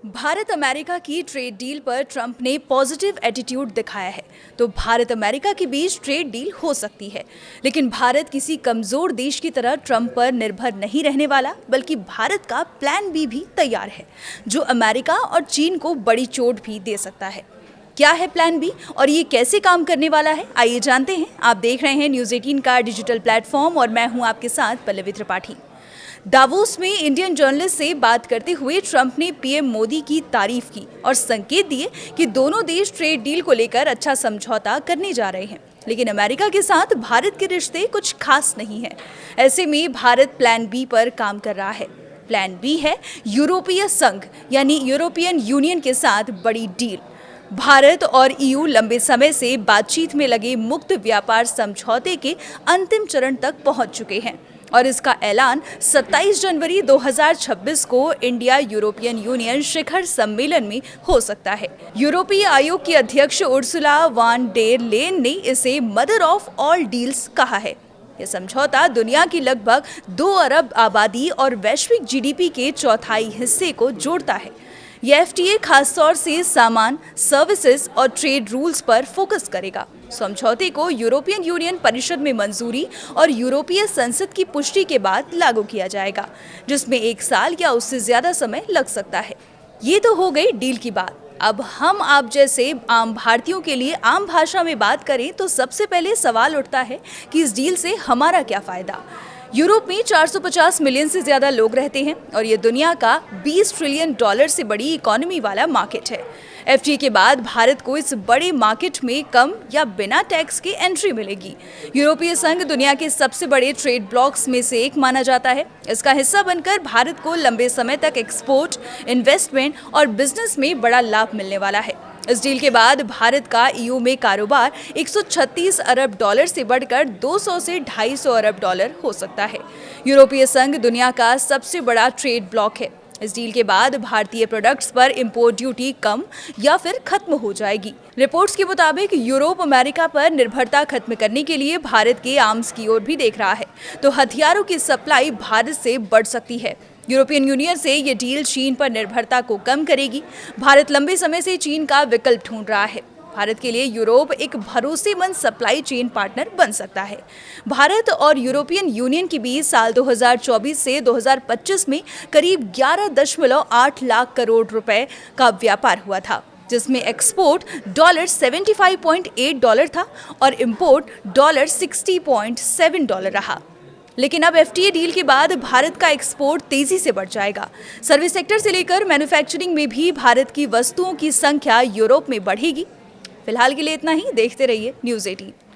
Bharat America की trade deal पर Trump ने पॉजिटिव एटीट्यूड दिखाया है, तो भारत अमेरिका के बीच ट्रेड डील हो सकती है। लेकिन भारत किसी कमजोर देश की तरह ट्रंप पर निर्भर नहीं रहने वाला, बल्कि भारत का प्लान बी भी तैयार है, जो अमेरिका और चीन को बड़ी चोट भी दे सकता है। क्या है प्लान बी और ये कैसे काम करने वाला है, आइए जानते हैं। आप देख रहे हैं न्यूज़ 18 का डिजिटल प्लेटफॉर्म और मैं हूं आपके साथ पल्लवी त्रिपाठी। दावोस में इंडियन जर्नलिस्ट से बात करते हुए ट्रंप ने पीएम मोदी की तारीफ की और संकेत दिए कि दोनों देश ट्रेड डील को लेकर अच्छा समझौता करने जा रहे हैं। लेकिन अमेरिका के साथ भारत के रिश्ते कुछ खास नहीं है। ऐसे में भारत प्लान बी पर काम कर रहा है। प्लान बी है यूरोपीय संघ यानी यूरोपियन यूनियन के साथ बड़ी डील। भारत और ईयू लंबे समय से बातचीत में लगे मुक्त व्यापार समझौते के अंतिम चरण तक पहुंच चुके हैं और इसका ऐलान 27 जनवरी 2026 को इंडिया यूरोपियन यूनियन शिखर सम्मेलन में हो सकता है। यूरोपीय आयोग की अध्यक्ष उर्सुला वान डेर लेन ने इसे मदर ऑफ ऑल डील्स कहा है। यह समझौता दुनिया की लगभग 2 अरब आबादी और वैश्विक जीडीपी के चौथाई हिस्से को जोड़ता है। यह एफटीए खासतौर से सामान, सर्विसेज और ट्रेड रूल्स पर फोकस करेगा। समझौते को यूरोपियन यूनियन परिषद में मंजूरी और यूरोपीय संसद की पुष्टि के बाद लागू किया जाएगा, जिसमें 1 साल या उससे ज्यादा समय लग सकता है। ये तो हो गई डील की बात। अब हम आप जैसे आम भारतीयों के लिए आम भाषा में बात करें तो सबसे पहले सवाल उठता है कि इस डील से हमारा क्या फायदा। यूरोप में 450 मिलियन से ज्यादा लोग रहते हैं और ये दुनिया का $20 ट्रिलियन से बड़ी इकोनॉमी वाला मार्केट है। एफटीए के बाद भारत को इस बड़े मार्केट में कम या बिना टैक्स के एंट्री मिलेगी। यूरोपीय संघ दुनिया के सबसे बड़े ट्रेड ब्लॉक्स में से एक माना जाता है। इसका हिस्सा बनकर भारत को लंबे समय तक एक्सपोर्ट, इन्वेस्टमेंट और बिजनेस में बड़ा लाभ मिलने वाला है। इस डील के बाद भारत का ईयू में कारोबार 136 अरब डॉलर से बढ़कर 200 से 250 अरब डॉलर हो सकता है। यूरोपीय संघ दुनिया का सबसे बड़ा ट्रेड ब्लॉक है। इस डील के बाद भारतीय प्रोडक्ट्स पर इंपोर्ट ड्यूटी कम या फिर खत्म हो जाएगी। रिपोर्ट्स के मुताबिक यूरोप अमेरिका पर निर्भरता खत्म करने के लिए भारत के आर्म्स की ओर भी देख रहा है, तो हथियारों की सप्लाई भारत से बढ़ सकती है। यूरोपियन यूनियन से ये डील चीन पर निर्भरता को कम करेगी। भारत लंबे समय से चीन का विकल्प ढूंढ रहा है। भारत के लिए यूरोप एक भरोसेमंद सप्लाई चेन पार्टनर बन सकता है। भारत और यूरोपियन यूनियन के बीच साल 2024 से 2025 में करीब 11.8 लाख करोड़ रुपए का व्यापार हुआ था, जिसमें एक्सपोर्ट $75.8 था और इंपोर्ट $60.7 रहा। लेकिन अब एफटीए डील के बाद भारत का एक्सपोर्ट तेजी से बढ़ जाएगा। सर्विस सेक्टर से लेकर मैन्युफैक्चरिंग में भी भारत की वस्तुओं की संख्या यूरोप में बढ़ेगी। फिलहाल के लिए इतना ही। देखते रहिए न्यूज़ 18।